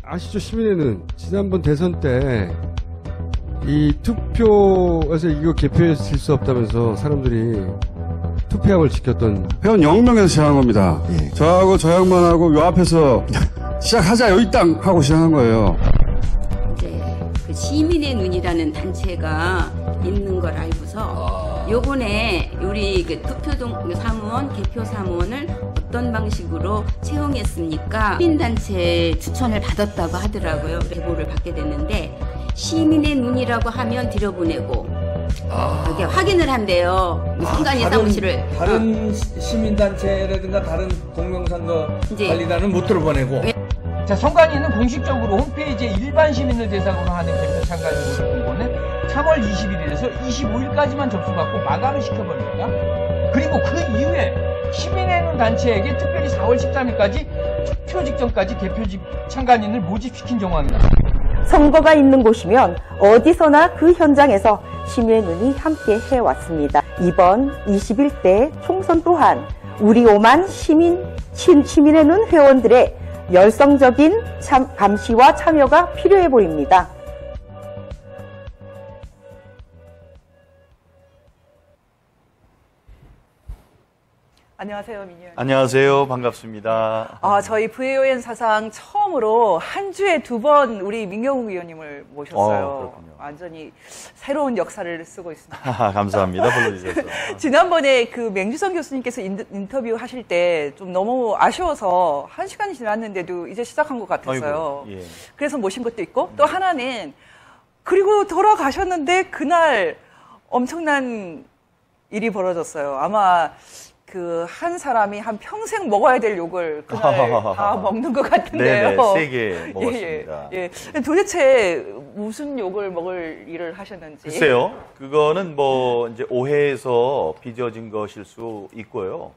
아시죠? 시민회는 지난번 대선 때 이 투표에서 이거 개표했을 수 없다면서 사람들이 투표함을 지켰던 회원 0명에서 시작한 겁니다. 예. 저하고 저 양반하고 요 앞에서 시작하자 여기 땅 하고 시작한 거예요. 이제 그 시민의 눈이라는 단체가 있는 걸 알고서 요번에 우리 그 투표동 사무원, 개표 사무원을 어떤 방식으로 채용했습니까? 시민단체 추천을 받았다고 하더라고요. 제보를 받게 됐는데 시민의 눈이라고 하면 들여보내고 이렇게 확인을 한대요. 선관위 사무실을. 다른 시민단체라든가 다른 공명선거 이제 관리단은 못 들어보내고. 자, 선관위는 공식적으로 홈페이지에 일반 시민을 대상으로 하는 개표 참가인을 공고는 3월 21일에서 25일까지만 접수받고 마감을 시켜버립니다. 그리고 그 이후에 시민의 눈 단체에게 특별히 4월 13일까지 투표 직전까지 개표 참관인을 모집시킨 정황입니다. 선거가 있는 곳이면 어디서나 그 현장에서 시민의 눈이 함께 해왔습니다. 이번 21대 총선 또한 우리 5만 시민의 눈 회원들의 열성적인 감시와 참여가 필요해 보입니다. 안녕하세요, 민희 의원님. 안녕하세요. 반갑습니다. 저희 VON 사상 처음으로 한 주에 2번 우리 민경욱 의원님을 모셨어요. 그렇군요. 완전히 새로운 역사를 쓰고 있습니다. 감사합니다. 불러주셔서. 지난번에 그 맹주성 교수님께서 인터뷰 하실 때 좀 너무 아쉬워서 1시간이 지났는데도 이제 시작한 것 같았어요. 아이고, 예. 그래서 모신 것도 있고 또 하나는 그리고 돌아가셨는데 그날 엄청난 일이 벌어졌어요. 아마 그 한 사람이 한 평생 먹어야 될 욕을 그날 다 먹는 것 같은데요. 네네, 3개 먹었습니다. 예. 도대체 무슨 욕을 먹을 일을 하셨는지. 글쎄요, 그거는 뭐 이제 오해에서 빚어진 것일 수 있고요.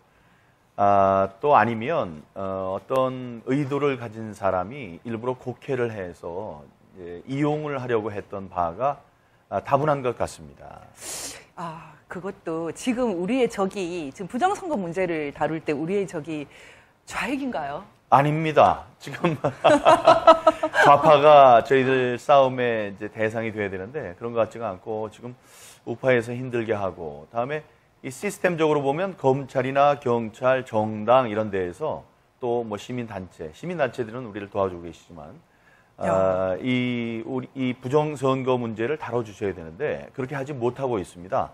또 아니면 어떤 의도를 가진 사람이 일부러 곡해를 해서 이제 이용을 하려고 했던 바가 다분한 것 같습니다. 그것도 지금 우리의 적이 지금 부정선거 문제를 다룰 때 우리의 적이 좌익인가요? 아닙니다. 지금 좌파가 저희들 싸움의 이제 대상이 돼야 되는데 그런 것 같지가 않고 지금 우파에서 힘들게 하고 다음에 이 시스템적으로 보면 검찰이나 경찰, 정당 이런 데에서 또 뭐 시민단체들은 우리를 도와주고 계시지만 이 부정선거 문제를 다뤄주셔야 되는데 그렇게 하지 못하고 있습니다.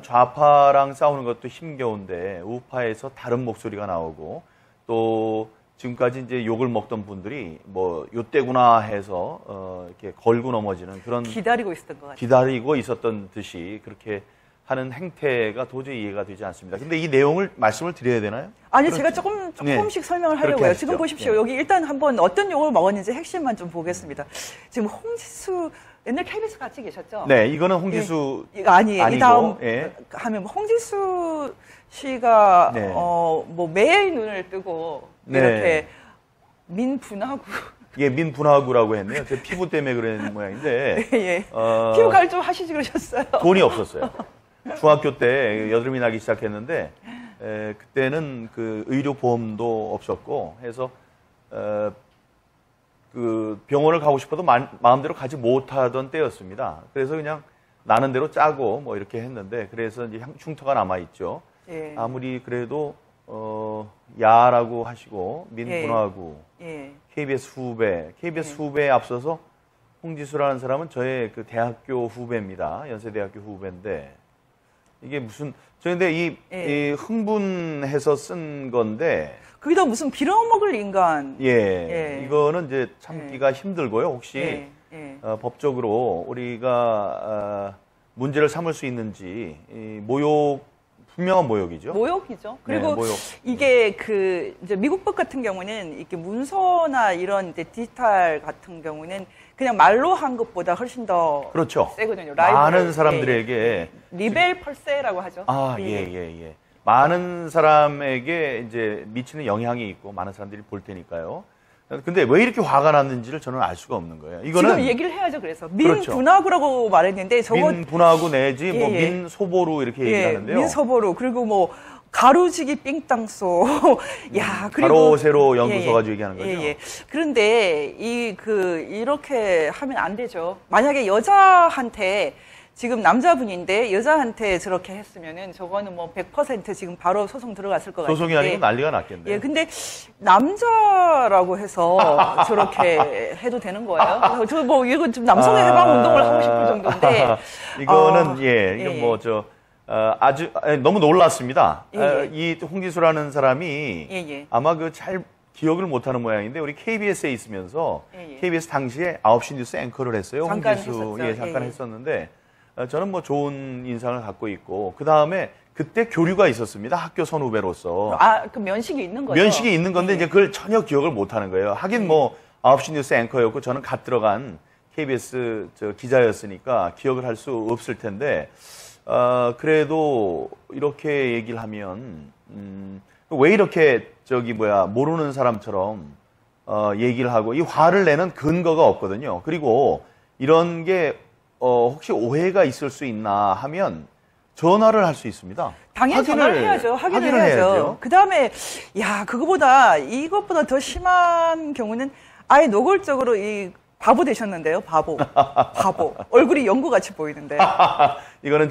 좌파랑 싸우는 것도 힘겨운데 우파에서 다른 목소리가 나오고 또 지금까지 이제 욕을 먹던 분들이 뭐 요때구나 해서 이렇게 걸고 넘어지는 그런 기다리고 있었던 것 같아요. 기다리고 있었던 듯이 그렇게 하는 행태가 도저히 이해가 되지 않습니다. 근데 이 내용을 말씀을 드려야 되나요? 아니, 그렇죠. 제가 조금씩 설명을 하려고요. 지금 보십시오. 여기 일단 한번 어떤 욕을 먹었는지 핵심만 좀 보겠습니다. 지금 홍지수, 옛날 KBS 같이 계셨죠? 네, 이거는 홍지수. 아니에요. 이 다음 하면 홍지수 씨가, 뭐, 매의 눈을 뜨고, 이렇게 민분하고. 예, 민분하구라고 했네요. 제 피부 때문에 그런 모양인데. 피부 관리 좀 하시지 그러셨어요. 돈이 없었어요. 중학교 때 여드름이 나기 시작했는데 그때는 그 의료보험도 없었고 해서 그 병원을 가고 싶어도 마음대로 가지 못하던 때였습니다. 그래서 그냥 나는 대로 짜고 뭐 이렇게 했는데 그래서 이제 흉터가 남아 있죠. 아무리 그래도 야라고 하시고 민분하고 KBS 후배에 앞서서 홍지수라는 사람은 저의 그 대학교 후배입니다. 연세대학교 후배인데 이게 무슨 근데 이 흥분해서 쓴 건데 거기다 무슨 빌어먹을 인간. 이거는 이제 참기가 힘들고요. 혹시 법적으로 우리가 문제를 삼을 수 있는지 분명한 모욕이죠. 모욕이죠. 그리고 모욕. 이게 그 이제 미국 법 같은 경우는 이렇게 문서나 이런 이제 디지털 같은 경우는 그냥 말로 한 것보다 훨씬 더 그렇죠. 세거든요. 많은 사람들에게 리벨 펄세라고 하죠. 많은 사람에게 이제 미치는 영향이 있고 많은 사람들이 볼 테니까요. 근데 왜 이렇게 화가 났는지를 저는 알 수가 없는 거예요. 이거는 지금 얘기를 해야죠. 그래서 민분하구라고 말했는데 저거 민분하구 내지 뭐 민소보루 이렇게 얘기하는데요. 민소보루 그리고 뭐 가로지기 삥땅쏘. 야, 그리고. 가로, 세로 연구소 가지고 얘기하는 거죠? 그런데, 이렇게 하면 안 되죠. 만약에 여자한테, 지금 남자분인데 여자한테 저렇게 했으면은 저거는 뭐 100% 지금 바로 소송 들어갔을 것 같은데. 소송이 아니고 난리가 났겠네요. 예, 근데 남자라고 해서 저렇게 해도 되는 거예요? 저 뭐 이거 좀 남성의 해방 운동을 하고 싶을 정도인데. 이거는 이건 뭐 아주 너무 놀랐습니다. 이 홍기수라는 사람이 아마 잘 기억을 못하는 모양인데 우리 KBS에 있으면서 KBS 당시에 9시 뉴스 앵커를 했어요. 잠깐 홍기수 했었죠. 잠깐 했었는데 저는 뭐 좋은 인상을 갖고 있고 그 다음에 그때 교류가 있었습니다. 학교 선후배로서. 그 면식이 있는 거죠? 면식이 있는 건데 이제 그걸 전혀 기억을 못하는 거예요. 하긴 뭐 9시 뉴스 앵커였고 저는 갓 들어간 KBS 기자였으니까 기억을 할 수 없을 텐데 그래도 이렇게 얘기를 하면 왜 이렇게 모르는 사람처럼 얘기를 하고 이 화를 내는 근거가 없거든요. 그리고 이런 게 혹시 오해가 있을 수 있나 하면 전화를 할 수 있습니다. 당연히 전화를 해야죠. 확인을 해야죠. 그 다음에, 이것보다 더 심한 경우는 아예 노골적으로 바보 되셨는데요. 바보. 얼굴이 연구같이 보이는데. 이거는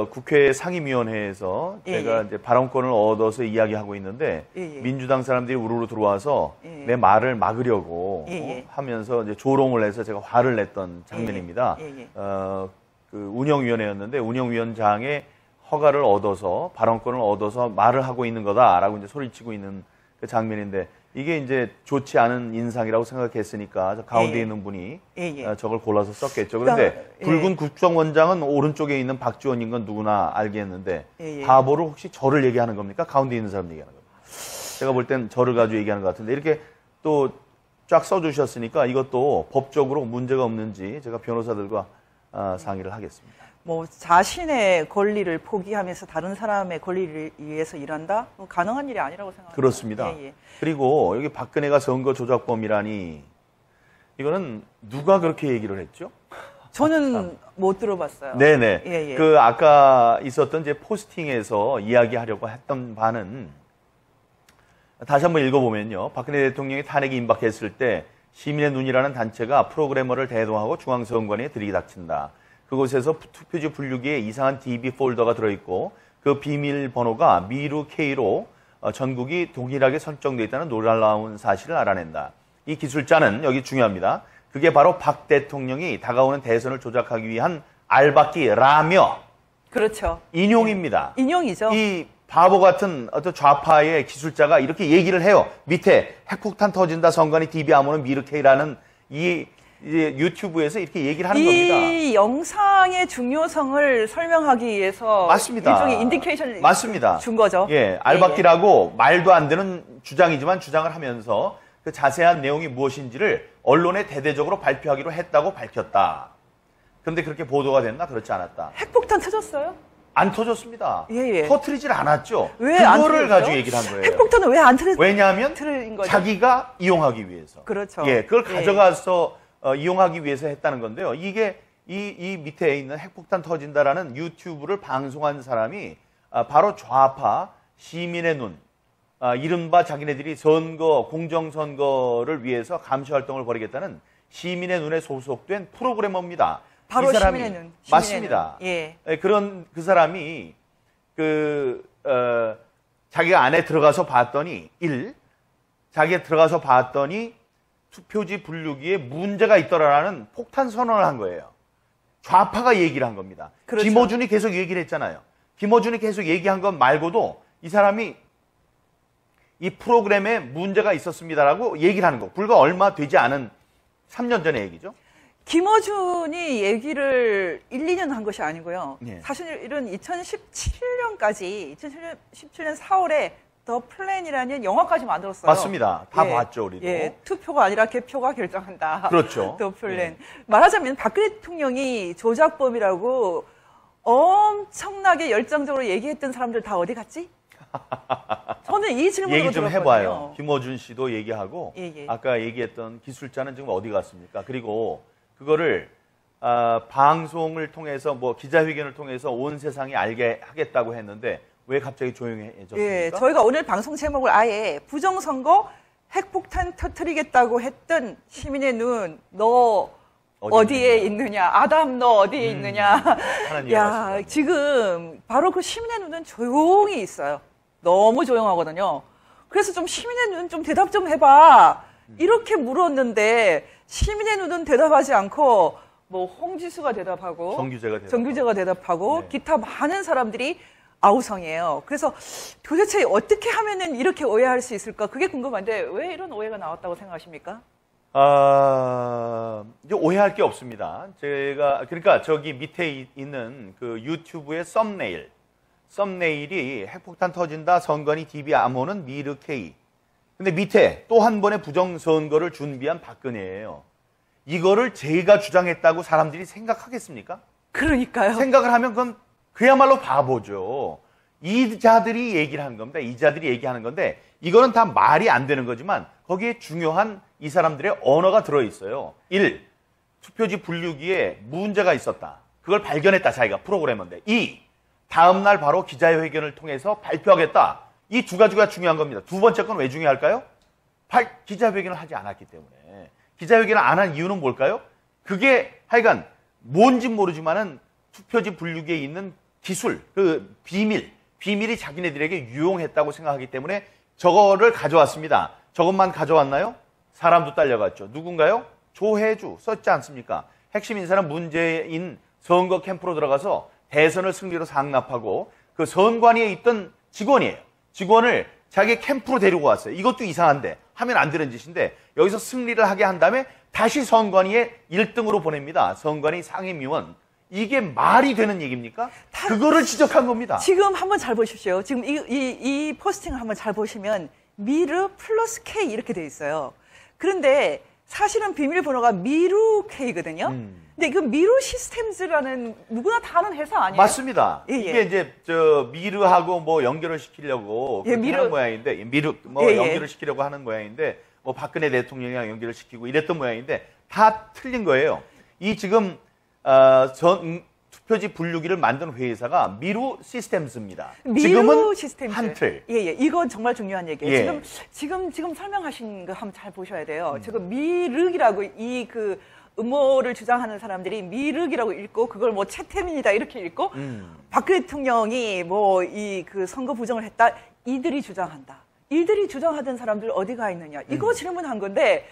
국회 상임위원회에서 제가 이제 발언권을 얻어서 이야기하고 있는데 민주당 사람들이 우르르 들어와서 내 말을 막으려고 하면서 이제 조롱을 해서 제가 화를 냈던 장면입니다. 그 운영위원회였는데 운영위원장의 허가를 얻어서 발언권을 얻어서 말을 하고 있는 거다라고 이제 소리치고 있는 그 장면인데 이게 이제 좋지 않은 인상이라고 생각했으니까 저 가운데 있는 분이 저걸 골라서 썼겠죠. 그런데 붉은 국정원장은 오른쪽에 있는 박지원인 건 누구나 알겠는데 바보를 혹시 저를 얘기하는 겁니까? 가운데 있는 사람 얘기하는 겁니까? 제가 볼 땐 저를 가지고 얘기하는 것 같은데 이렇게 또 쫙 써주셨으니까 이것도 법적으로 문제가 없는지 제가 변호사들과 상의를 하겠습니다. 뭐 자신의 권리를 포기하면서 다른 사람의 권리를 위해서 일한다? 가능한 일이 아니라고 생각합니다. 그렇습니다. 그리고 여기 박근혜가 선거 조작범이라니 이거는 누가 그렇게 얘기를 했죠? 저는 못 들어봤어요. 네네. 그 아까 있었던 이제 포스팅에서 이야기하려고 했던 바는 다시 한번 읽어보면요. 박근혜 대통령이 탄핵이 임박했을 때 시민의 눈이라는 단체가 프로그래머를 대동하고 중앙선관위에 들이닥친다. 그곳에서 투표지 분류기에 이상한 DB 폴더가 들어있고 그 비밀번호가 미루 K로 전국이 동일하게 설정되어 있다는 놀라운 사실을 알아낸다. 이 기술자는 여기 중요합니다. 그게 바로 박 대통령이 다가오는 대선을 조작하기 위한 알박기라며. 그렇죠. 인용입니다. 인용이죠. 이 바보 같은 어떤 좌파의 기술자가 이렇게 얘기를 해요. 밑에 핵폭탄 터진다 선관위 DB 암호는 미루 K라는 이제 유튜브에서 이렇게 얘기를 하는 겁니다. 이 영상의 중요성을 설명하기 위해서 맞습니다. 일종의 인디케이션을 맞습니다. 준 거죠. 알박기라고 말도 안 되는 주장이지만 주장을 하면서 그 자세한 내용이 무엇인지를 언론에 대대적으로 발표하기로 했다고 밝혔다. 그런데 그렇게 보도가 됐나? 그렇지 않았다. 핵폭탄 터졌어요? 안 터졌습니다. 터트리질 않았죠. 왜 안 그거를 가지고 얘기를 한 거예요. 핵폭탄은 왜 안 터졌어요? 왜냐하면 거죠? 자기가 이용하기 위해서. 그렇죠. 그걸 가져가서 이용하기 위해서 했다는 건데요. 이게 이 밑에 있는 핵폭탄 터진다라는 유튜브를 방송한 사람이 바로 좌파 시민의 눈, 이른바 자기네들이 공정선거를 위해서 감시활동을 벌이겠다는 시민의 눈에 소속된 프로그래머입니다. 바로 이 사람이, 시민의 눈. 맞습니다. 그런 그 사람이 자기가 안에 들어가서 봤더니 자기가 들어가서 봤더니 투표지 분류기에 문제가 있더라라는 폭탄 선언을 한 거예요. 좌파가 얘기를 한 겁니다. 그렇죠. 김어준이 계속 얘기를 했잖아요. 김어준이 계속 얘기한 것 말고도 이 사람이 이 프로그램에 문제가 있었습니다라고 얘기를 하는 거. 불과 얼마 되지 않은 3년 전의 얘기죠. 김어준이 얘기를 1, 2년 한 것이 아니고요. 예. 사실은 2017년까지 2017년 4월에 더 플랜이라는 영화까지 만들었어요. 맞습니다. 다 봤죠, 우리도. 투표가 아니라 개표가 결정한다. 그렇죠. 더 플랜. 말하자면 박근혜 대통령이 조작범이라고 엄청나게 열정적으로 얘기했던 사람들 다 어디 갔지? 저는 이 질문을 얘기 좀 들었거든요. 해봐요. 김어준 씨도 얘기하고 아까 얘기했던 기술자는 지금 어디 갔습니까? 그리고 그거를 방송을 통해서 뭐 기자회견을 통해서 온 세상이 알게 하겠다고 했는데 왜 갑자기 조용해졌습니까? 예, 저희가 오늘 방송 제목을 아예 부정선거 핵폭탄 터뜨리겠다고 했던 시민의 눈, 너 어디에 있느냐? 아담 너 어디에 있느냐? 하나님 야, 지금 바로 그 시민의 눈은 조용히 있어요. 너무 조용하거든요. 그래서 좀 시민의 눈 좀 대답 좀 해봐. 이렇게 물었는데 시민의 눈은 대답하지 않고 뭐 홍지수가 대답하고 정규재가 대답하고 네. 기타 많은 사람들이 아우성이에요. 그래서 도대체 어떻게 하면은 이렇게 오해할 수 있을까? 그게 궁금한데 왜 이런 오해가 나왔다고 생각하십니까? 이제 오해할 게 없습니다. 그러니까 저기 밑에 있는 그 유튜브의 썸네일이 핵폭탄 터진다, 선관위 DB 암호는 미르 K. 근데 밑에 또 한 번의 부정선거를 준비한 박근혜예요. 이거를 제가 주장했다고 사람들이 생각하겠습니까? 그러니까요. 생각을 하면 그건 그야말로 바보죠. 이자들이 얘기를 하는 겁니다. 이자들이 얘기하는 건데 이거는 다 말이 안 되는 거지만 거기에 중요한 이 사람들의 언어가 들어있어요. 1. 투표지 분류기에 문제가 있었다. 그걸 발견했다. 자기가 프로그래머인데. 2. 다음날 바로 기자회견을 통해서 발표하겠다. 이 두 가지가 중요한 겁니다. 두 번째 건 왜 중요할까요? 기자회견을 하지 않았기 때문에. 기자회견을 안 한 이유는 뭘까요? 그게 하여간 뭔진 모르지만은 투표지 분류기에 있는 기술, 그 비밀이 자기네들에게 유용했다고 생각하기 때문에 저거를 가져왔습니다. 저것만 가져왔나요? 사람도 딸려갔죠. 누군가요? 조혜주 썼지 않습니까? 핵심 인사는 문재인 선거 캠프로 들어가서 대선을 승리로 상납하고 그 선관위에 있던 직원이에요. 직원을 자기 캠프로 데리고 왔어요. 이것도 이상한데 하면 안 되는 짓인데 여기서 승리를 하게 한 다음에 다시 선관위에 1등으로 보냅니다. 선관위 상임위원. 이게 말이 되는 얘기입니까? 그거를 지적한 겁니다. 지금 한번 잘 보십시오. 지금 이 포스팅을 한번 잘 보시면 미르 플러스 K 이렇게 돼 있어요. 그런데 사실은 비밀번호가 미루 K거든요. 근데 그 미루 시스템즈라는 누구나 다 아는 회사 아니에요? 맞습니다. 예, 예. 이게 이제 미르하고 뭐 연결을 시키려고 예, 하는 모양인데 연결을 시키려고 하는 모양인데 뭐 박근혜 대통령이랑 연결을 시키고 이랬던 모양인데 다 틀린 거예요. 이 지금 투표지 분류기를 만든 회사가 미루 시스템즈입니다. 지금은 시스템즈. 한틀. 예, 이건 정말 중요한 얘기예요. 예. 지금 설명하신 거 한번 잘 보셔야 돼요. 지금 미륵이라고 이 그 음모를 주장하는 사람들이 미륵이라고 읽고 그걸 뭐 채태민이다 이렇게 읽고 박근혜 대통령이 뭐 이 그 선거 부정을 했다 이들이 주장한다. 이들이 주장하던 사람들 어디가 있느냐. 이거 질문한 건데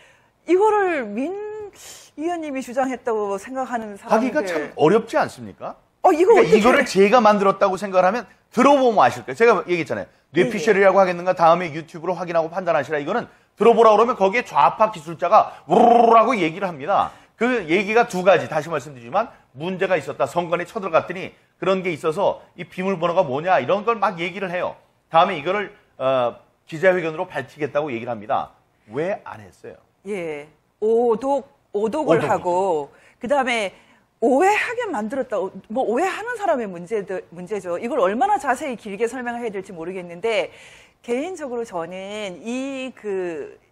이거를 민 의원님이 주장했다고 생각하는 사람들 하기가 참 어렵지 않습니까? 그러니까 이거를 제가 만들었다고 생각을 하면 들어보면 아실 거예요. 제가 얘기했잖아요. 뇌피셜이라고 하겠는가 다음에 유튜브로 확인하고 판단하시라. 이거는 들어보라 그러면 거기에 좌파 기술자가 우르르라고 얘기를 합니다. 그 얘기가 두 가지 다시 말씀드리지만 문제가 있었다. 선관위에 쳐들어갔더니 그런 게 있어서 이 비밀번호가 뭐냐 이런 걸 막 얘기를 해요. 다음에 이거를 기자회견으로 밝히겠다고 얘기를 합니다. 왜 안 했어요? 예, 오독을 하고 그다음에 오해하게 만들었다. 뭐 오해하는 사람의 문제죠. 이걸 얼마나 자세히 길게 설명해야 될지 모르겠는데 개인적으로 저는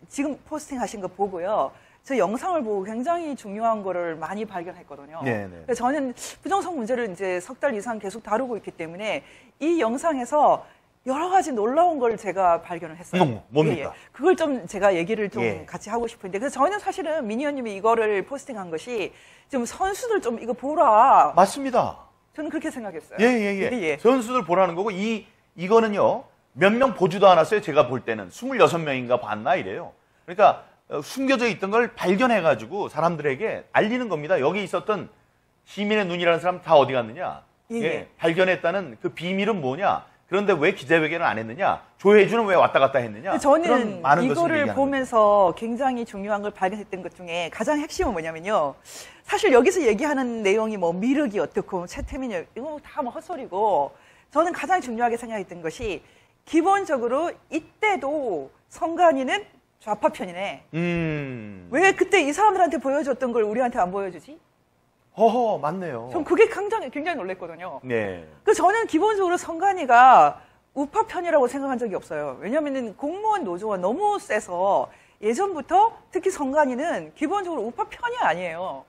지금 포스팅하신 거 보고요. 저 영상을 보고 굉장히 중요한 거를 많이 발견했거든요. 그래서 저는 부정선 문제를 이제 석 달 이상 계속 다루고 있기 때문에 이 영상에서 여러 가지 놀라운 걸 제가 발견을 했어요. 뭡니까? 그걸 좀 제가 얘기를 좀 같이 하고 싶은데 그래서 저는 사실은 민 의원님이 이거를 포스팅한 것이 좀 선수들 좀 이거 보라. 맞습니다. 저는 그렇게 생각했어요. 예. 선수들 보라는 거고 이거는요. 몇 명 보지도 않았어요. 제가 볼 때는 26명인가 봤나 이래요. 그러니까 숨겨져 있던 걸 발견해가지고 사람들에게 알리는 겁니다. 여기 있었던 시민의 눈이라는 사람 다 어디 갔느냐? 발견했다는 그 비밀은 뭐냐? 그런데 왜 기자회견을 안 했느냐? 조혜주는 왜 왔다 갔다 했느냐? 저는 이거를 보면서 굉장히 중요한 걸 발견했던 것 중에 가장 핵심은 뭐냐면요. 사실 여기서 얘기하는 내용이 뭐 미륵이 어떻고 채태민이 이거 다 뭐 헛소리고 저는 가장 중요하게 생각했던 것이 기본적으로 이때도 선관위는 좌파 편이네. 왜 그때 이 사람들한테 보여줬던 걸 우리한테 안 보여주지? 허허, 맞네요. 전 그게 굉장히 놀랬거든요. 네. 그래서 저는 기본적으로 선관위가 우파 편이라고 생각한 적이 없어요. 왜냐하면 공무원 노조가 너무 세서 예전부터 특히 선관위는 기본적으로 우파 편이 아니에요.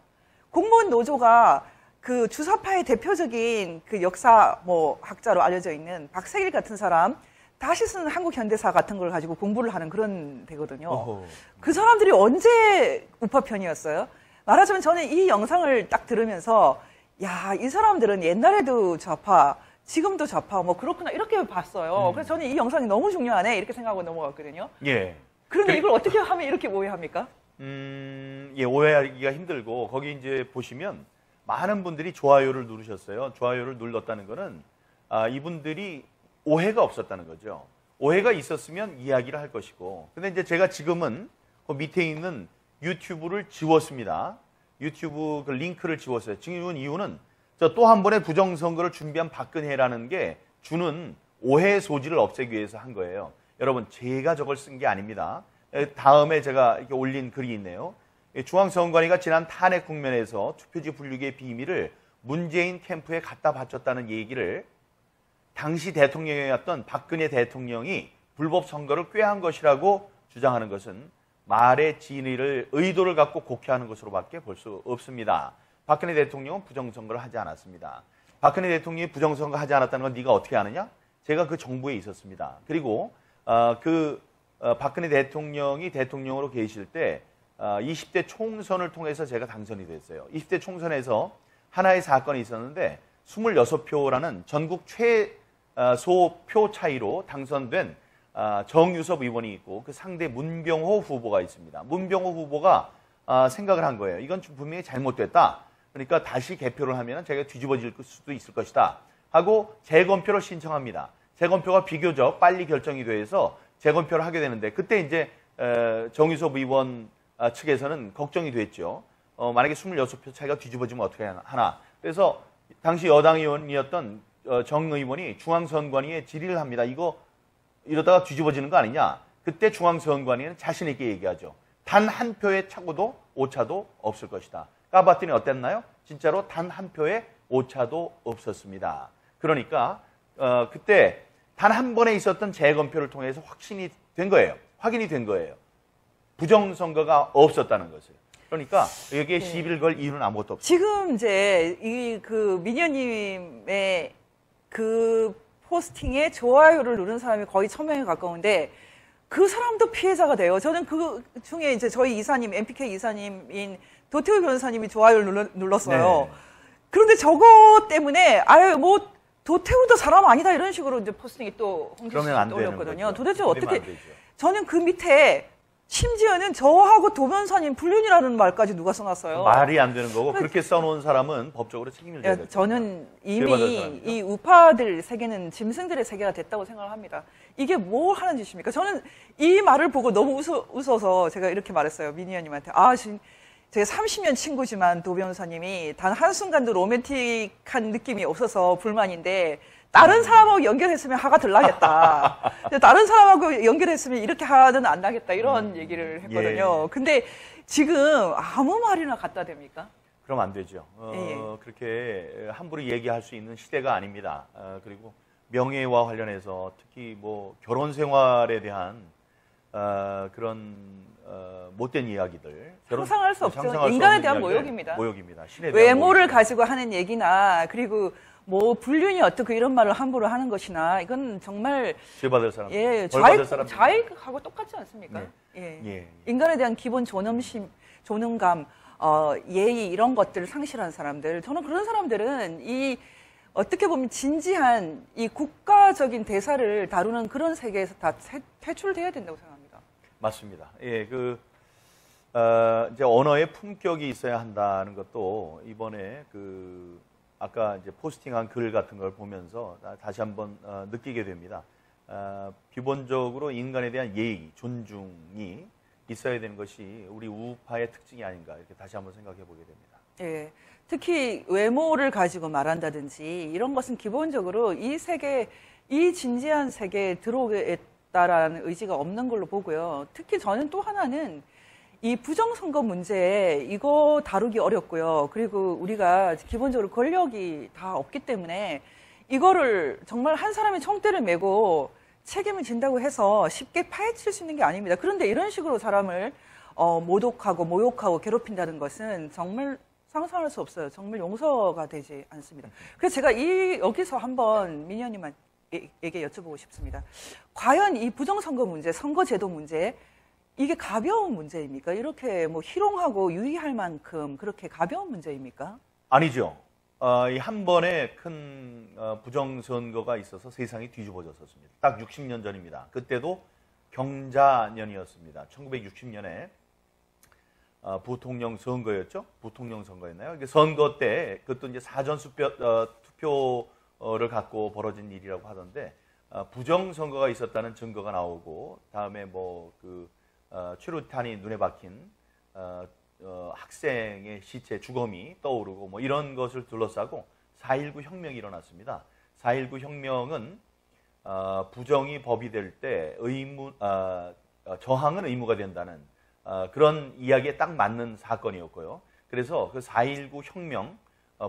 공무원 노조가 그 주사파의 대표적인 그 역사 뭐 학자로 알려져 있는 박세길 같은 사람 다시 쓰는 한국 현대사 같은 걸 가지고 공부를 하는 그런 데거든요. 어허. 그 사람들이 언제 우파 편이었어요? 말하자면 저는 이 영상을 딱 들으면서 야, 이 사람들은 옛날에도 좌파, 지금도 좌파, 뭐 그렇구나 이렇게 봤어요. 그래서 저는 이 영상이 너무 중요하네 이렇게 생각하고 넘어갔거든요. 예. 그런데 이걸 어떻게 하면 이렇게 오해합니까? 예, 오해하기가 힘들고 거기 이제 보시면 많은 분들이 좋아요를 누르셨어요. 좋아요를 눌렀다는 거는 이분들이 오해가 없었다는 거죠. 오해가 있었으면 이야기를 할 것이고. 근데 이제 제가 지금은 그 밑에 있는 유튜브를 지웠습니다. 유튜브 그 링크를 지웠어요. 지금 이유는 또 한 번의 부정선거를 준비한 박근혜라는 게 주는 오해 소지를 없애기 위해서 한 거예요. 여러분, 제가 저걸 쓴 게 아닙니다. 다음에 제가 이렇게 올린 글이 있네요. 중앙선관위가 지난 탄핵 국면에서 투표지 분류기의 비밀을 문재인 캠프에 갖다 바쳤다는 얘기를 당시 대통령이었던 박근혜 대통령이 불법 선거를 꾀한 것이라고 주장하는 것은 말의 진위를 의도를 갖고 곡해하는 것으로밖에 볼 수 없습니다. 박근혜 대통령은 부정선거를 하지 않았습니다. 박근혜 대통령이 부정선거 하지 않았다는 건 네가 어떻게 아느냐? 제가 그 정부에 있었습니다. 그리고 박근혜 대통령이 대통령으로 계실 때 20대 총선을 통해서 제가 당선이 됐어요. 20대 총선에서 하나의 사건이 있었는데 26표라는 전국 최소 표 차이로 당선된 정유섭 의원이 있고 그 상대 문병호 후보가 있습니다. 문병호 후보가 생각을 한 거예요. 이건 분명히 잘못됐다. 그러니까 다시 개표를 하면 제가 뒤집어질 수도 있을 것이다. 하고 재검표를 신청합니다. 재검표가 비교적 빨리 결정이 돼서 재검표를 하게 되는데 그때 이제 정유섭 의원 측에서는 걱정이 됐죠. 만약에 26표 차이가 뒤집어지면 어떻게 하나. 그래서 당시 여당 의원이었던 정 의원이 중앙선관위에 질의를 합니다. 이러다가 뒤집어지는 거 아니냐. 그때 중앙선관위는 자신 있게 얘기하죠. 단 한 표의 차고도 오차도 없을 것이다. 까봤더니 어땠나요? 진짜로 단 한 표의 오차도 없었습니다. 그러니까 그때 단 한 번에 있었던 재검표를 통해서 확인이 된 거예요. 부정선거가 없었다는 것을. 그러니까 여기에 시비를 걸 이유는 아무것도 없어요. 지금 이제 민현님의 그 포스팅에 좋아요를 누른 사람이 거의 1000명에 가까운데 그 사람도 피해자가 돼요. 저는 그 중에 이제 저희 이사님, MPK 이사님인 도태우 변호사님이 좋아요를 눌렀어요. 네. 그런데 저거 때문에 뭐 도태우도 사람 아니다 이런 식으로 이제 포스팅이 또 홍지 씨가 올렸거든요. 도대체 어떻게 저는 그 밑에 심지어는 저하고 도 변호사님 불륜이라는 말까지 누가 써놨어요. 말이 안 되는 거고 그렇게 써놓은 사람은 법적으로 책임을 져야 돼요. 저는 이미 이 우파들 세계는 짐승들의 세계가 됐다고 생각을 합니다. 이게 뭐 하는 짓입니까? 저는 이 말을 보고 너무 웃어서 제가 이렇게 말했어요. 민희 의원님한테. 제가 30년 친구지만 도 변호사님이 단 한순간도 로맨틱한 느낌이 없어서 불만인데 다른 사람하고 연결했으면 화가 덜 나겠다. 다른 사람하고 연결했으면 이렇게 화는 안 나겠다. 이런 얘기를 했거든요. 예. 근데 지금 아무 말이나 갖다 댑니까? 그럼 안 되죠. 그렇게 함부로 얘기할 수 있는 시대가 아닙니다. 그리고 명예와 관련해서 특히 뭐 결혼 생활에 대한 그런 못된 이야기들. 상상할 수 없죠. 인간에 대한 모욕입니다. 외모를 가지고 하는 얘기나 그리고 뭐 불륜이 어떻고 이런 말을 함부로 하는 것이나 이건 정말 죄받을 사람, 자익하고 똑같지 않습니까? 예. 인간에 대한 기본 존엄감, 예의 이런 것들을 상실한 사람들. 저는 그런 사람들은 어떻게 보면 진지한 이 국가적인 대사를 다루는 그런 세계에서 다 퇴출돼야 된다고 생각합니다. 맞습니다. 예, 이제 언어의 품격이 있어야 한다는 것도 이번에 아까 이제 포스팅한 글 같은 걸 보면서 다시 한번 느끼게 됩니다. 기본적으로 인간에 대한 예의, 존중이 있어야 되는 것이 우리 우파의 특징이 아닌가 이렇게 다시 한번 생각해 보게 됩니다. 예, 특히 외모를 가지고 말한다든지 이런 것은 기본적으로 이 진지한 세계에 들어오겠다라는 의지가 없는 걸로 보고요. 특히 저는 또 하나는 이 부정선거 문제 이거 다루기 어렵고요. 그리고 우리가 기본적으로 권력이 다 없기 때문에 이거를 정말 한 사람이 총대를 메고 책임을 진다고 해서 쉽게 파헤칠 수 있는 게 아닙니다. 그런데 이런 식으로 사람을 모독하고 모욕하고 괴롭힌다는 것은 정말 상상할 수 없어요. 정말 용서가 되지 않습니다. 그래서 제가 여기서 한번 민 의원님에게 여쭤보고 싶습니다. 과연 이 부정선거 문제, 선거제도 문제, 이게 가벼운 문제입니까? 이렇게 뭐 희롱하고 유의할 만큼 그렇게 가벼운 문제입니까? 아니죠. 이 한 번에 큰 부정선거가 있어서 세상이 뒤집어졌었습니다. 딱 60년 전입니다. 그때도 경자년이었습니다. 1960년에 부통령 선거였죠? 부통령 선거였나요? 선거 때 그것도 이제 사전 투표를 갖고 벌어진 일이라고 하던데 부정선거가 있었다는 증거가 나오고 다음에 최루탄이 눈에 박힌 학생의 시체, 주검이 떠오르고 뭐 이런 것을 둘러싸고 4.19 혁명이 일어났습니다. 4.19 혁명은 부정이 법이 될 때 저항은 의무가 된다는 그런 이야기에 딱 맞는 사건이었고요. 그래서 그 4.19 혁명,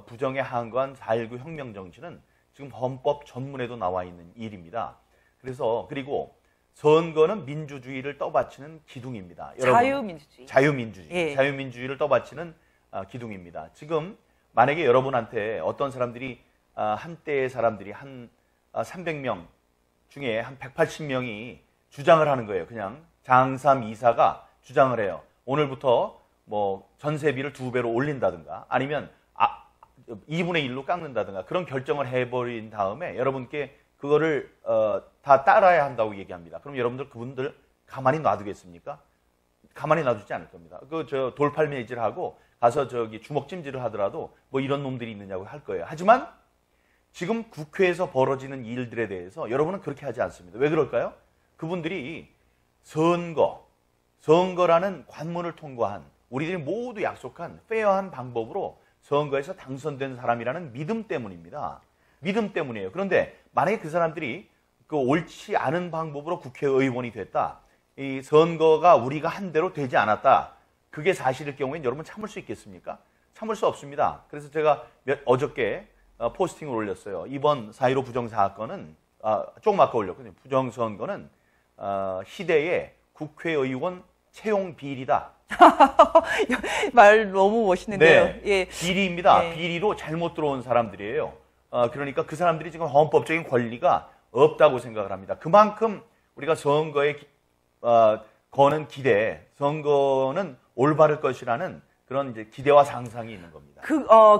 부정에 항거한 4.19 혁명 정신은 지금 헌법 전문에도 나와 있는 일입니다. 그리고 선거는 민주주의를 떠받치는 기둥입니다. 자유민주주의. 자유민주주의. 예. 자유민주주의를 떠받치는 기둥입니다. 지금 만약에 여러분한테 어떤 사람들이 한때의 사람들이 한 300명 중에 한 180명이 주장을 하는 거예요. 그냥 장삼 이사가 주장을 해요. 오늘부터 뭐 전세비를 2배로 올린다든가 아니면 2분의 1로 깎는다든가 그런 결정을 해버린 다음에 여러분께 그거를 다 따라야 한다고 얘기합니다. 그럼 여러분들 그분들 가만히 놔두겠습니까? 가만히 놔두지 않을 겁니다. 돌팔매질을 하고 가서 주먹찜질을 하더라도 뭐 이런 놈들이 있느냐고 할 거예요. 하지만 지금 국회에서 벌어지는 일들에 대해서 여러분은 그렇게 하지 않습니다. 왜 그럴까요? 그분들이 선거라는 관문을 통과한 우리들이 모두 약속한 페어한 방법으로 선거에서 당선된 사람이라는 믿음 때문입니다. 믿음 때문이에요. 그런데 만약에 그 사람들이 옳지 않은 방법으로 국회의원이 됐다. 이 선거가 우리가 한 대로 되지 않았다. 그게 사실일 경우엔 여러분 참을 수 있겠습니까? 참을 수 없습니다. 그래서 제가 어저께 포스팅을 올렸어요. 이번 4.15 부정사건은 조금 아까 올렸거든요. 부정선거는 시대의 국회의원 채용 비리다. 말 너무 멋있는데요. 네, 예. 비리입니다. 예. 비리로 잘못 들어온 사람들이에요. 그러니까 그 사람들이 지금 헌법적인 권리가 없다고 생각을 합니다. 그만큼 우리가 선거에 거는 기대, 선거는 올바를 것이라는 그런 이제 기대와 상상이 있는 겁니다.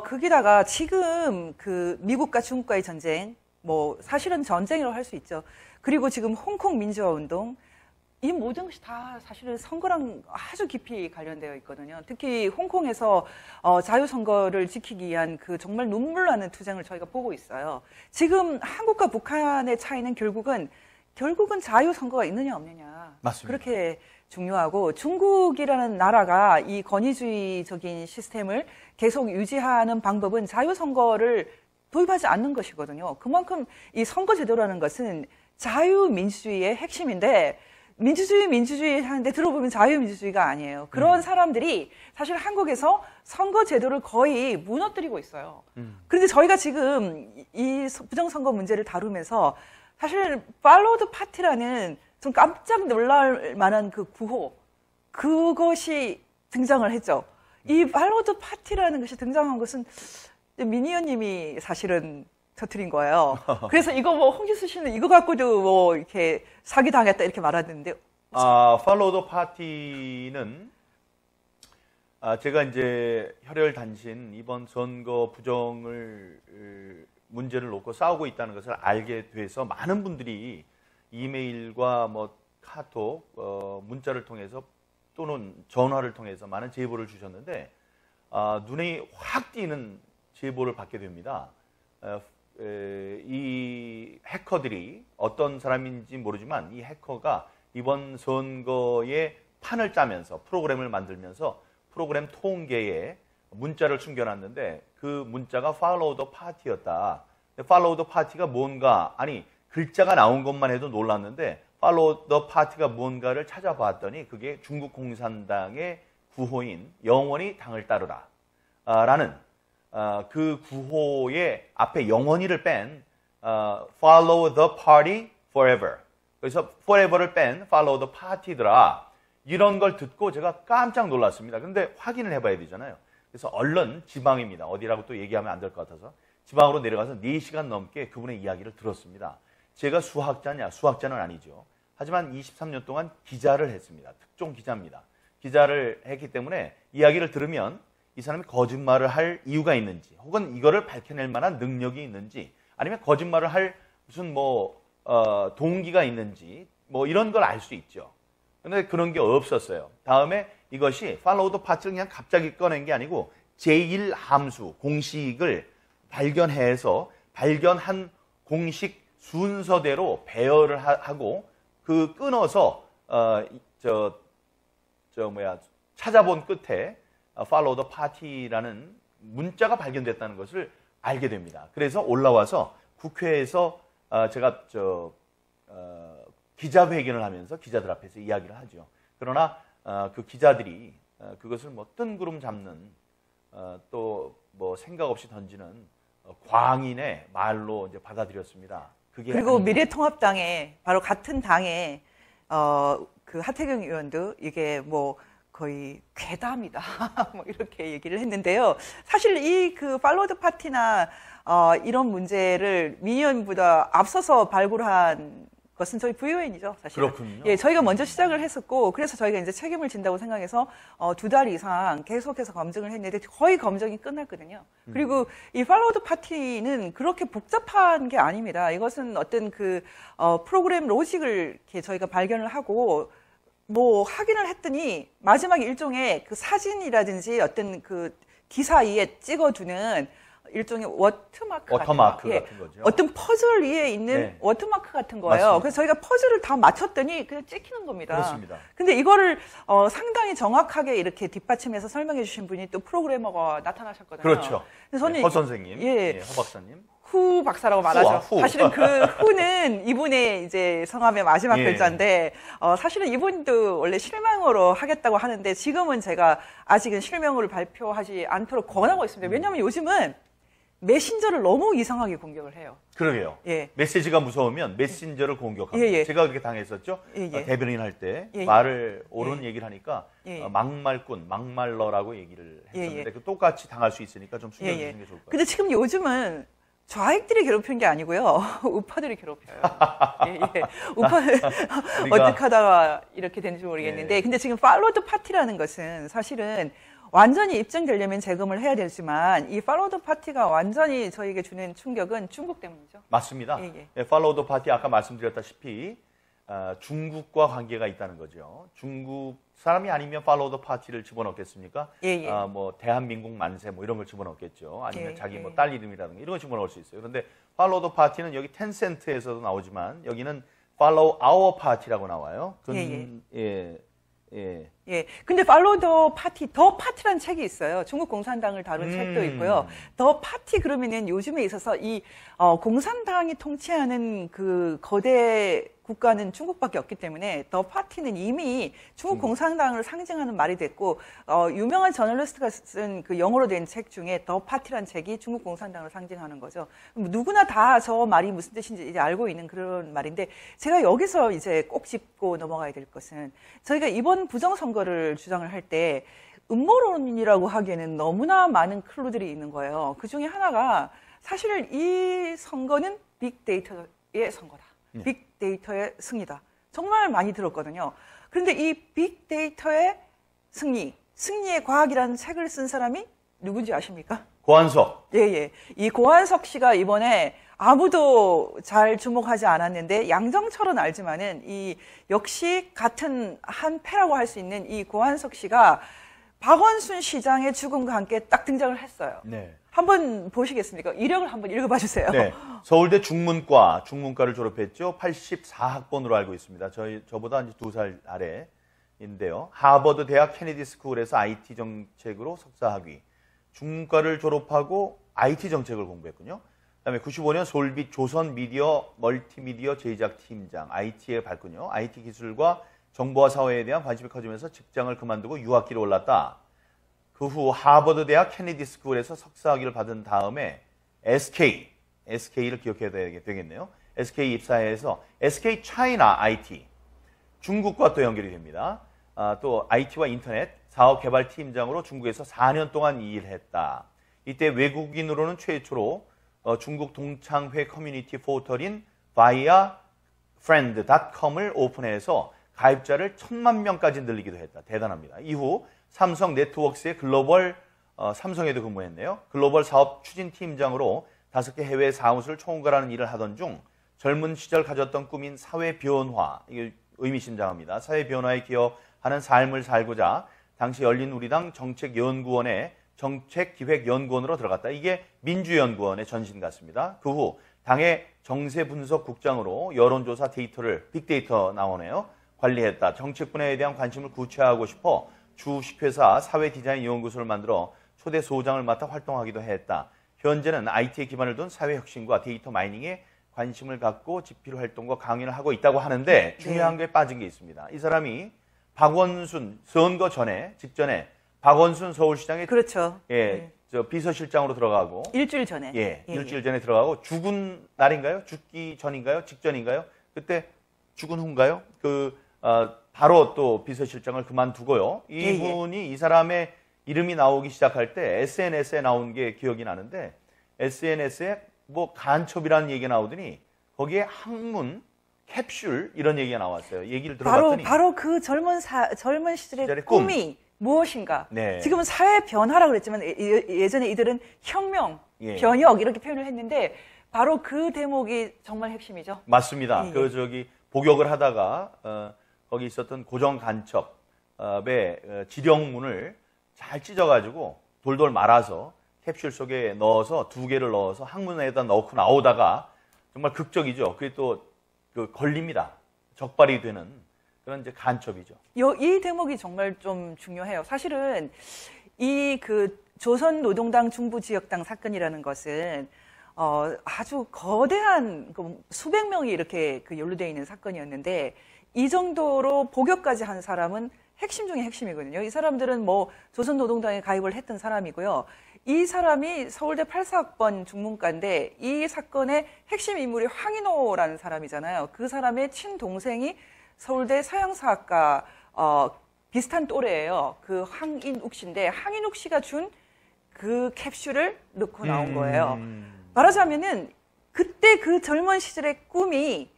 거기다가 지금 미국과 중국과의 전쟁, 뭐 사실은 전쟁이라고 할 수 있죠. 그리고 지금 홍콩 민주화 운동, 이 모든 것이 다 사실은 선거랑 아주 깊이 관련되어 있거든요. 특히 홍콩에서 자유선거를 지키기 위한 정말 눈물 나는 투쟁을 저희가 보고 있어요. 지금 한국과 북한의 차이는 결국은 자유선거가 있느냐 없느냐. 맞습니다. 그렇게 중요하고 중국이라는 나라가 이 권위주의적인 시스템을 계속 유지하는 방법은 자유선거를 도입하지 않는 것이거든요. 그만큼 이 선거제도라는 것은 자유민주주의의 핵심인데 민주주의 하는데 들어보면 자유민주주의가 아니에요. 그런 사람들이 사실 한국에서 선거제도를 거의 무너뜨리고 있어요. 그런데 저희가 지금 이 부정선거 문제를 다루면서 사실 팔로우 더 파티라는 좀 깜짝 놀랄 만한 구호, 그것이 등장을 했죠. 이 팔로우 더 파티라는 것이 등장한 것은 민 의원님이 사실은 터뜨린 거예요. 그래서 이거 홍지수 씨는 이거 갖고도 이렇게 사기당했다 이렇게 말하는데. 팔로우 더 파티는 제가 이제 혈혈단신 이번 선거 부정을 문제를 놓고 싸우고 있다는 것을 알게 돼서 많은 분들이 이메일과 카톡, 문자를 통해서 또는 전화를 통해서 많은 제보를 주셨는데 눈에 확 띄는 제보를 받게 됩니다. 이 해커들이 어떤 사람인지 모르지만 이 해커가 이번 선거에 판을 짜면서 프로그램을 만들면서 프로그램 통계에 문자를 숨겨놨는데 그 문자가 Follow the Party였다. Follow the Party가 뭔가, 글자가 나온 것만 해도 놀랐는데 Follow the Party가 뭔가를 찾아봤더니 그게 중국 공산당의 구호인 영원히 당을 따르라 라는 그 구호의 앞에 영원히를 뺀 Follow the Party Forever. 그래서 Forever를 뺀 Follow the Party더라. 이런 걸 듣고 제가 깜짝 놀랐습니다. 그런데 확인을 해봐야 되잖아요. 그래서 얼른 지방입니다. 어디라고 또 얘기하면 안 될 것 같아서 지방으로 내려가서 4시간 넘게 그분의 이야기를 들었습니다. 제가 수학자냐? 수학자는 아니죠. 하지만 23년 동안 기자를 했습니다. 특종 기자입니다. 기자를 했기 때문에 이야기를 들으면 이 사람이 거짓말을 할 이유가 있는지 혹은 이거를 밝혀낼 만한 능력이 있는지 아니면 거짓말을 할 무슨 동기가 있는지 이런 걸 알 수 있죠. 그런데 그런 게 없었어요. 다음에 이것이 팔로우 더 파티를 그냥 갑자기 꺼낸 게 아니고 제1함수 공식을 발견해서 발견한 공식 순서대로 배열을 하고 그 끊어서 찾아본 끝에 follow the party라는 문자가 발견됐다는 것을 알게 됩니다. 그래서 올라와서 국회에서 제가 기자회견을 하면서 기자들 앞에서 이야기를 하죠. 그러나 그 기자들이 그것을 뜬구름 잡는 또 생각 없이 던지는 광인의 말로 이제 받아들였습니다. 그리고 미래통합당에 바로 같은 당에 그 하태경 의원도 이게 거의 괴담이다 이렇게 얘기를 했는데요. 사실 이 그 팔로드 파티나 이런 문제를 민 의원보다 앞서서 발굴한 것은 저희 VON이죠, 사실. 그렇군요. 예, 저희가 먼저 시작을 했었고, 그래서 저희가 이제 책임을 진다고 생각해서 2달 이상 계속해서 검증을 했는데 거의 검증이 끝났거든요. 그리고 이 팔로드 파티는 그렇게 복잡한 게 아닙니다. 이것은 어떤 프로그램 로직을 이렇게 저희가 발견을 하고 확인을 했더니 마지막에 일종의 그 사진이라든지 어떤 그 기사에 찍어두는 일종의 워터마크 같은 거죠. 어떤 퍼즐 위에 있는 워터마크 같은 거예요. 맞습니다. 그래서 저희가 퍼즐을 다 맞췄더니 그냥 찍히는 겁니다. 그렇습니다. 근데 이거를 상당히 정확하게 이렇게 뒷받침해서 설명해 주신 분이 또 프로그래머가 나타나셨거든요. 그렇죠. 그래서 저는 허 선생님, 허 박사님. 후 박사라고 말하죠. 후. 사실은 그 후는 이분의 이제 성함의 마지막 글자인데, 사실은 이분도 원래 실명으로 하겠다고 하는데, 지금은 제가 아직은 실명으로 발표하지 않도록 권하고 있습니다. 왜냐하면 요즘은 메신저를 너무 이상하게 공격을 해요. 그러게요. 예. 메시지가 무서우면 메신저를 공격합니다. 제가 그렇게 당했었죠. 대변인 할 때 말을 옳은 얘기를 하니까 막말꾼, 막말러라고 얘기를 했었는데 똑같이 당할 수 있으니까 좀 신경 쓰는 게 좋을 것 같아요. 근데 지금 요즘은 좌익들이 괴롭히는 게 아니고요. 우파들이 괴롭혀요. 우파들 어떻게 하다가 이렇게 된지 모르겠는데, 근데 지금 팔로드 파티라는 것은 사실은 완전히 입증되려면 재검을 해야 되지만 이 팔로드 파티가 완전히 저에게 주는 충격은 중국 때문이죠. 맞습니다. 팔로드 파티 아까 말씀드렸다시피 중국과 관계가 있다는 거죠. 중국 사람이 아니면 팔로우 파티를 집어넣겠습니까? 대한민국 만세 이런 걸 집어넣겠죠. 아니면 자기 딸 이름이라든가 이런 걸 집어넣을 수 있어요. 그런데 팔로우 파티는 여기 텐센트에서도 나오지만 여기는 팔로우 아워 파티라고 나와요. 근데 팔로우 더 파티라는 책이 있어요. 중국 공산당을 다룬 책도 있고요. 더 파티 그러면은 요즘에 있어서 이 공산당이 통치하는 그 거대 국가는 중국밖에 없기 때문에 더 파티는 이미 중국 공산당을 상징하는 말이 됐고, 유명한 저널리스트가 쓴 그 영어로 된 책 중에 더 파티라는 책이 중국 공산당을 상징하는 거죠. 누구나 다 저 말이 무슨 뜻인지 이제 알고 있는 그런 말인데, 제가 여기서 이제 꼭 짚고 넘어가야 될 것은, 저희가 이번 부정선거를 주장을 할 때 음모론이라고 하기에는 너무나 많은 클루들이 있는 거예요. 그 중에 하나가 사실 이 선거는 빅데이터의 선거다. 빅데이터의 승리다. 정말 많이 들었거든요. 그런데 이 빅데이터의 승리의 과학이라는 책을 쓴 사람이 누군지 아십니까? 고한석. 이 고한석 씨가 이번에 아무도 잘 주목하지 않았는데 양정철은 알지만은 이 역시 같은 한 패라고 할 수 있는 이 고한석 씨가 박원순 시장의 죽음과 함께 딱 등장을 했어요. 한번 보시겠습니까? 이력을 한번 읽어봐 주세요. 서울대 중문과를 졸업했죠. 84학번으로 알고 있습니다. 저보다 이제 2살 아래인데요. 하버드 대학 케네디 스쿨에서 IT 정책으로 석사학위. 중문과를 졸업하고 IT 정책을 공부했군요. 그다음에 95년 솔빛 조선 미디어 멀티미디어 제작 팀장 IT에 밟군요. IT 기술과 정보화 사회에 대한 관심이 커지면서 직장을 그만두고 유학기로 올랐다. 그 후 하버드 대학 케네디 스쿨에서 석사학위를 받은 다음에 SK를 기억해야 되겠네요. SK 입사해서 SK 차이나 IT, 중국과 또 연결이 됩니다. 또 IT와 인터넷, 사업개발팀장으로 중국에서 4년 동안 일했다. 이때 외국인으로는 최초로 중국 동창회 커뮤니티 포털인 viafriend.com을 오픈해서 가입자를 1,000만 명까지 늘리기도 했다. 대단합니다. 이후 삼성 네트워크스의 글로벌 삼성에도 근무했네요. 글로벌 사업 추진팀장으로 5개 해외 사무소를 총괄하는 일을 하던 중 젊은 시절 가졌던 꿈인 사회 변화, 이게 의미심장합니다. 사회 변화에 기여하는 삶을 살고자 당시 열린우리당 정책연구원의 정책기획연구원으로 들어갔다. 이게 민주연구원의 전신 같습니다. 그 후 당의 정세분석국장으로 여론조사 데이터를 빅데이터 나오네요. 관리했다. 정책 분야에 대한 관심을 구체화하고 싶어 주식회사 사회디자인연구소를 만들어 초대 소장을 맡아 활동하기도 했다. 현재는 IT에 기반을 둔 사회혁신과 데이터 마이닝에 관심을 갖고 집필 활동과 강연을 하고 있다고 하는데 중요한 게 빠진 게 있습니다. 이 사람이 박원순 선거 직전에 박원순 서울시장의 그렇죠. 저 비서실장으로 들어가고 일주일 전에. 일주일 전에 들어가고 죽은 날인가요? 죽기 전인가요? 직전인가요? 그때 죽은 후인가요? 바로 또 비서실장을 그만두고요. 이분이 이 사람의 이름이 나오기 시작할 때 SNS에 나온 게 기억이 나는데 SNS에 뭐 간첩이라는 얘기가 나오더니 거기에 항문, 캡슐 이런 얘기가 나왔어요. 얘기를 들어봤더니 바로 그 젊은 시절의 꿈이 무엇인가. 네. 지금은 사회 변화라고 그랬지만 예전에 이들은 혁명, 변혁 이렇게 표현을 했는데 바로 그 대목이 정말 핵심이죠. 맞습니다. 복역을 하다가 거기 있었던 고정 간첩의 지령문을 잘 찢어가지고 돌돌 말아서 캡슐 속에 넣어서 2개를 넣어서 항문에다 넣고 나오다가 정말 극적이죠. 그게 또 걸립니다. 적발이 되는 그런 이제 간첩이죠. 이 대목이 정말 좀 중요해요. 사실은 이 조선노동당 중부지역당 사건이라는 것은 아주 거대한 수백 명이 이렇게 연루되어 있는 사건이었는데 이 정도로 복역까지 한 사람은 핵심 중에 핵심이거든요. 이 사람들은 뭐 조선노동당에 가입을 했던 사람이고요. 이 사람이 서울대 84학번 중문과인데 이 사건의 핵심 인물이 황인호라는 사람이잖아요. 그 사람의 친동생이 서울대 서양사학과 비슷한 또래예요. 그 황인욱 씨인데 황인욱 씨가 준 그 캡슐을 넣고 나온 거예요. 말하자면은 그때 그 젊은 시절의 꿈이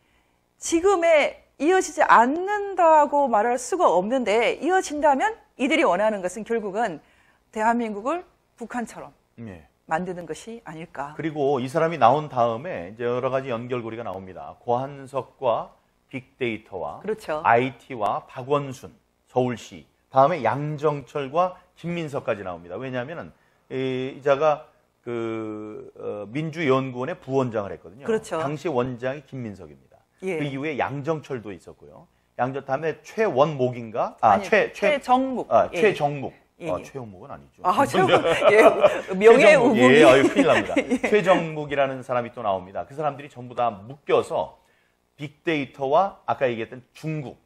지금에 이어지지 않는다고 말할 수가 없는데 이어진다면 이들이 원하는 것은 결국은 대한민국을 북한처럼 만드는 것이 아닐까. 그리고 이 사람이 나온 다음에 이제 여러 가지 연결고리가 나옵니다. 고한석과 빅데이터와 그렇죠. IT와 박원순 서울시 다음에 양정철과 김민석까지 나옵니다. 왜냐하면 이자가 민주연구원의 부원장을 했거든요. 그렇죠. 당시 원장이 김민석입니다. 그 이후에 양정철도 있었고요. 다음에 최원목인가? 최정묵. 최정묵. 예. 최영목은 아니죠. 명예우국이. 큰일 납니다. 최정묵이라는 사람이 또 나옵니다. 그 사람들이 전부 다 묶여서 빅데이터와 아까 얘기했던 중국,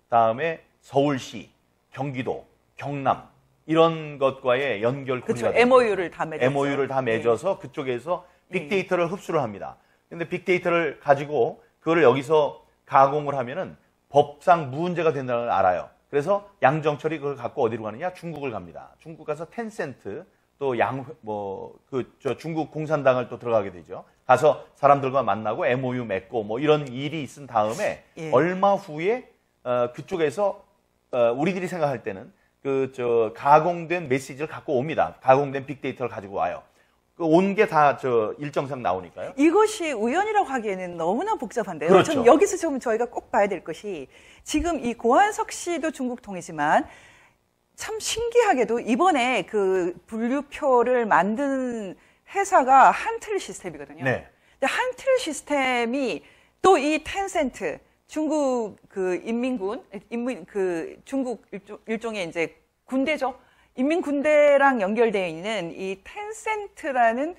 다음에 서울시, 경기도, 경남 이런 것과의 연결고리가 그렇죠. MOU를 다 맺어서 그쪽에서 빅데이터를 흡수를 합니다. 근데 빅데이터를 가지고 그거를 여기서 가공을 하면은 법상 무문제가 된다는 걸 알아요. 그래서 양정철이 그걸 갖고 어디로 가느냐? 중국을 갑니다. 중국 가서 텐센트 또 중국 공산당을 또 들어가게 되죠. 가서 사람들과 만나고 MOU 맺고 뭐 이런 일이 있은 다음에 얼마 후에 그쪽에서 우리들이 생각할 때는 가공된 메시지를 갖고 옵니다. 가공된 빅데이터를 가지고 와요. 온 게 다 일정상 나오니까요. 이것이 우연이라고 하기에는 너무나 복잡한데요. 그렇죠. 여기서 좀 저희가 꼭 봐야 될 것이 지금 이 고한석 씨도 중국통이지만 참 신기하게도 이번에 그 분류표를 만든 회사가 한틀 시스템이거든요. 네. 근데 한틀 시스템이 또 이 텐센트 중국 인민군 중국 일종의 이제 군대죠. 인민군대랑 연결되어 있는 이 텐센트라는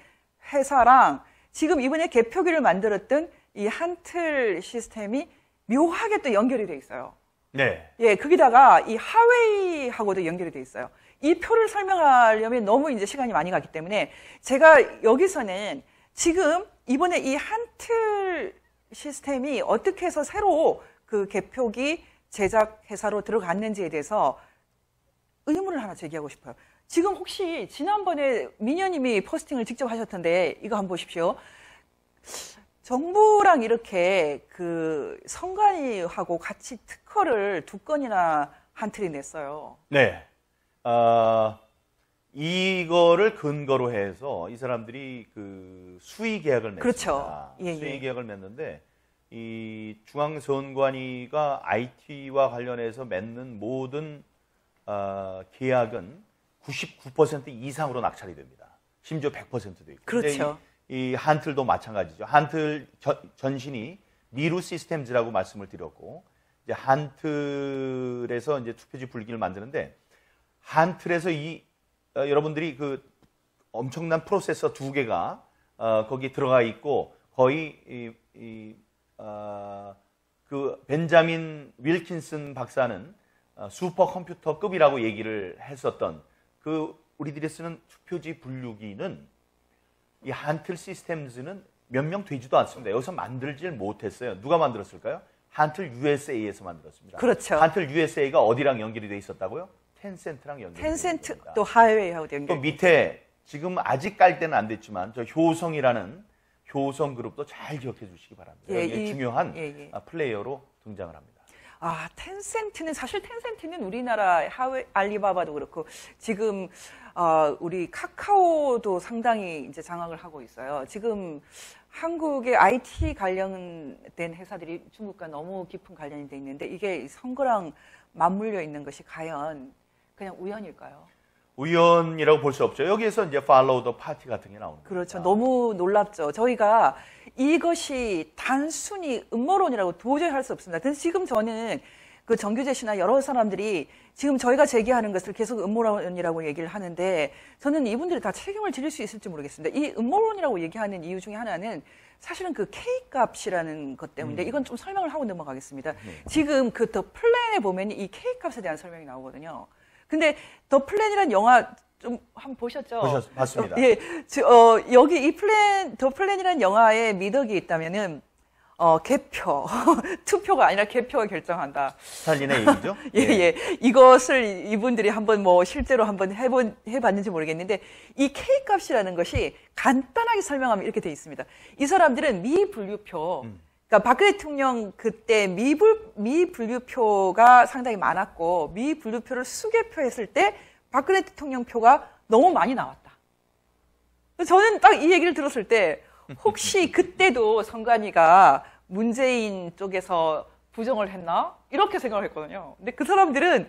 회사랑 지금 이번에 개표기를 만들었던 이 한틀 시스템이 묘하게 또 연결이 돼 있어요. 네. 거기다가 이 하웨이하고도 연결이 돼 있어요. 이 표를 설명하려면 너무 이제 시간이 많이 가기 때문에 제가 여기서는 지금 이번에 이 한틀 시스템이 어떻게 해서 새로 그 개표기 제작 회사로 들어갔는지에 대해서 의문을 하나 제기하고 싶어요. 지금 혹시 지난번에 민여님이 포스팅을 직접 하셨던데 이거 한번 보십시오. 정부랑 이렇게 그 선관위하고 같이 특허를 2건이나 한 틀이 냈어요. 네. 이거를 근거로 해서 이 사람들이 그 수의 계약을 맺습니다. 그렇죠. 예, 수의 예. 계약을 맺는데 이 중앙선관위가 IT와 관련해서 맺는 모든 계약은 99% 이상으로 낙찰이 됩니다. 심지어 100%도 있고. 그렇죠. 이 한틀도 마찬가지죠. 한틀 전신이 니루 시스템즈라고 말씀을 드렸고, 이제 한틀에서 이제 투표지 분리기를 만드는데, 한틀에서 여러분들이 그 엄청난 프로세서 2개가 거기 들어가 있고, 거의 그 벤자민 윌킨슨 박사는 슈퍼컴퓨터급이라고 얘기를 했었던 그 우리들이 쓰는 투표지 분류기는 이 한틀 시스템즈는 몇 명 되지도 않습니다. 여기서 만들질 못했어요. 누가 만들었을까요? 한틀 USA에서 만들었습니다. 그렇죠. 한틀 USA가 어디랑 연결이 돼 있었다고요? 텐센트랑 연결이 돼 있습니다. 텐센트 또 하이웨이하고 연결. 또 밑에 지금 아직 깔 때는 안 됐지만 저 효성이라는 효성 그룹도 잘 기억해 주시기 바랍니다. 예, 이게 중요한 예. 플레이어로 등장을 합니다. 텐센트는 사실 텐센트는 우리나라 알리바바도 그렇고 지금 우리 카카오도 상당히 이제 장악을 하고 있어요. 지금 한국의 IT 관련된 회사들이 중국과 너무 깊은 관련이 돼 있는데 이게 선거랑 맞물려 있는 것이 과연 그냥 우연일까요? 우연이라고 볼 수 없죠. 여기에서 이제 팔로우 더 파티 같은 게 나오는 그렇죠. 겁니다. 너무 놀랍죠. 저희가 이것이 단순히 음모론이라고 도저히 할 수 없습니다. 근데 지금 저는 그 정규재 씨나 여러 사람들이 지금 저희가 제기하는 것을 계속 음모론이라고 얘기를 하는데 저는 이분들이 다 책임을 지를 수 있을지 모르겠습니다. 이 음모론이라고 얘기하는 이유 중에 하나는 사실은 그 K값이라는 것 때문에 이건 좀 설명을 하고 넘어가겠습니다. 지금 그 더 플랜에 보면 이 K값에 대한 설명이 나오거든요. 근데 더 플랜이라는 영화 좀 한번 보셨죠? 봤습니다. 예, 여기 이 더 플랜이라는 영화에 미덕이 있다면은 개표, 투표가 아니라 개표가 결정한다. 스탈린의 얘기죠? 예. 이것을 이분들이 한번 뭐 실제로 한번 해봤는지 모르겠는데 이 K값이라는 것이 간단하게 설명하면 이렇게 돼 있습니다. 이 사람들은 미분류표, 그러니까 박근혜 대통령 그때 미분류표가 상당히 많았고 미분류표를 수개표했을 때 박근혜 대통령 표가 너무 많이 나왔다. 저는 딱 이 얘기를 들었을 때 혹시 그때도 선관위가 문재인 쪽에서 부정을 했나? 이렇게 생각을 했거든요. 근데 그 사람들은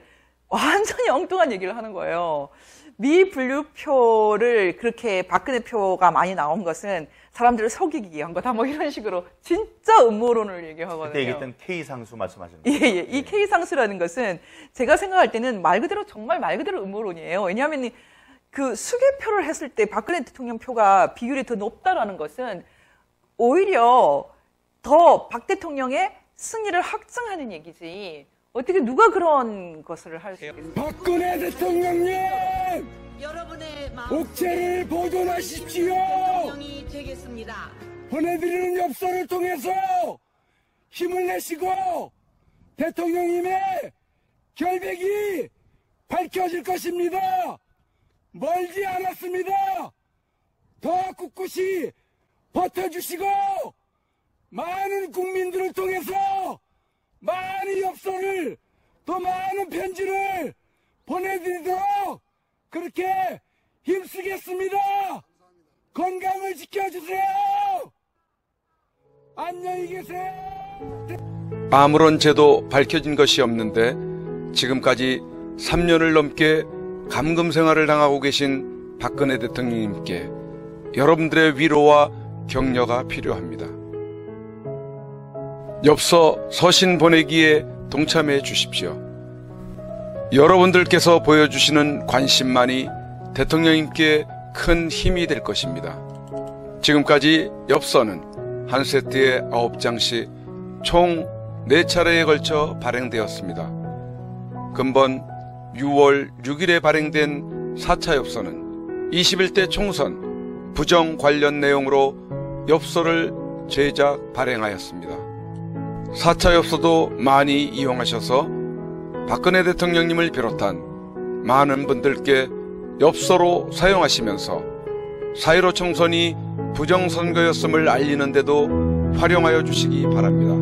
완전히 엉뚱한 얘기를 하는 거예요. 미분류표를 그렇게 박근혜 표가 많이 나온 것은 사람들을 속이기 위한 거다. 뭐 이런 식으로 진짜 음모론을 얘기하거든요. 그때 얘기했던 K상수 말씀하시는 예. 거죠? 이 K상수라는 것은 제가 생각할 때는 정말 말 그대로 음모론이에요. 왜냐하면 그 수개표를 했을 때 박근혜 대통령 표가 비율이 더 높다라는 것은 오히려 더 박 대통령의 승리를 확증하는 얘기지. 어떻게 누가 그런 것을 할 수 있겠습니까? 박근혜 대통령님! 여러분의 옥체를 보존하십시오! 대통령이 되겠습니다. 보내드리는 엽서를 통해서 힘을 내시고 대통령님의 결백이 밝혀질 것입니다. 멀지 않았습니다. 더 꿋꿋이 버텨주시고 많은 국민들을 통해서 많은 엽서를 또 많은 편지를 보내드리도록 그렇게 힘쓰겠습니다. 건강을 지켜주세요. 안녕히 계세요. 아무런 죄도 밝혀진 것이 없는데 지금까지 3년을 넘게 감금 생활을 당하고 계신 박근혜 대통령님께 여러분들의 위로와 격려가 필요합니다. 엽서 서신 보내기에 동참해 주십시오. 여러분들께서 보여주시는 관심만이 대통령님께 큰 힘이 될 것입니다. 지금까지 엽서는 한 세트에 9장씩 총 4차례에 걸쳐 발행되었습니다. 금번 6월 6일에 발행된 4차 엽서는 21대 총선 부정 관련 내용으로 엽서를 제작 발행하였습니다. 4차 엽서도 많이 이용하셔서 박근혜 대통령님을 비롯한 많은 분들께 엽서로 사용하시면서 4.15 총선이 부정선거였음을 알리는 데도 활용하여 주시기 바랍니다.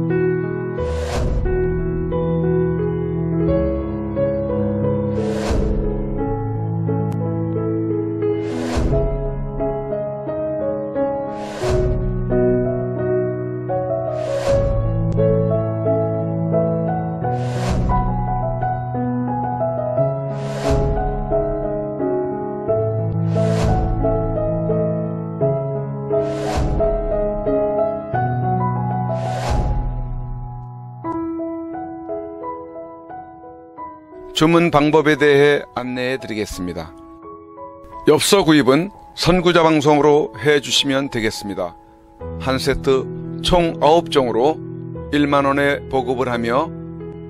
주문 방법에 대해 안내해 드리겠습니다. 엽서 구입은 선구자 방송으로 해 주시면 되겠습니다. 한 세트 총 9종으로 1만원에 보급을 하며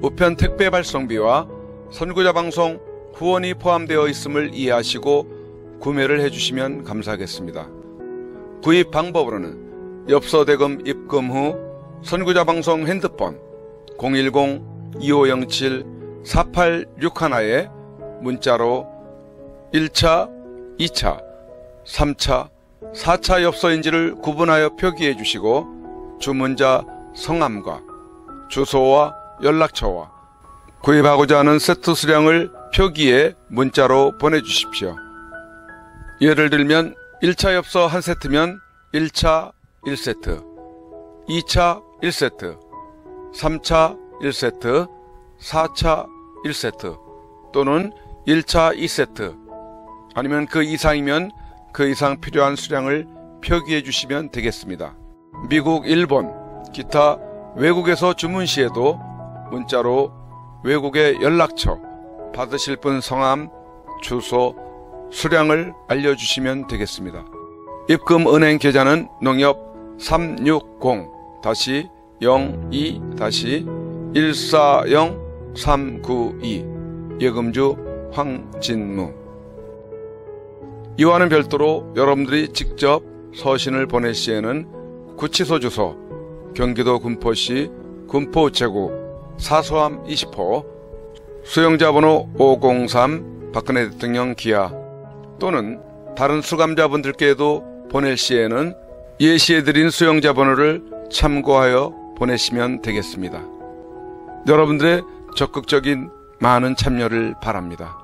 우편 택배 발송비와 선구자 방송 후원이 포함되어 있음을 이해하시고 구매를 해 주시면 감사하겠습니다. 구입 방법으로는 엽서 대금 입금 후 선구자 방송 핸드폰 010-2507-4861에 문자로 1차, 2차, 3차, 4차 엽서인지를 구분하여 표기해 주시고 주문자 성함과 주소와 연락처와 구입하고자 하는 세트 수량을 표기해 문자로 보내주십시오. 예를 들면 1차 엽서 1세트면 1차 1세트, 2차 1세트, 3차 1세트, 4차 1세트 또는 1차 2세트 아니면 그 이상이면 그 이상 필요한 수량을 표기해 주시면 되겠습니다. 미국, 일본, 기타 외국에서 주문 시에도 문자로 외국의 연락처, 받으실 분 성함, 주소, 수량을 알려주시면 되겠습니다. 입금 은행 계좌는 농협 360-02-140-392 예금주 황진무. 이와는 별도로 여러분들이 직접 서신을 보낼 시에는 구치소 주소 경기도 군포시 군포우체국 사소함 20호 수용자 번호 503 박근혜 대통령 기하 또는 다른 수감자분들께도 보낼 시에는 예시해드린 수용자 번호를 참고하여 보내시면 되겠습니다. 여러분들의 적극적인 많은 참여를 바랍니다.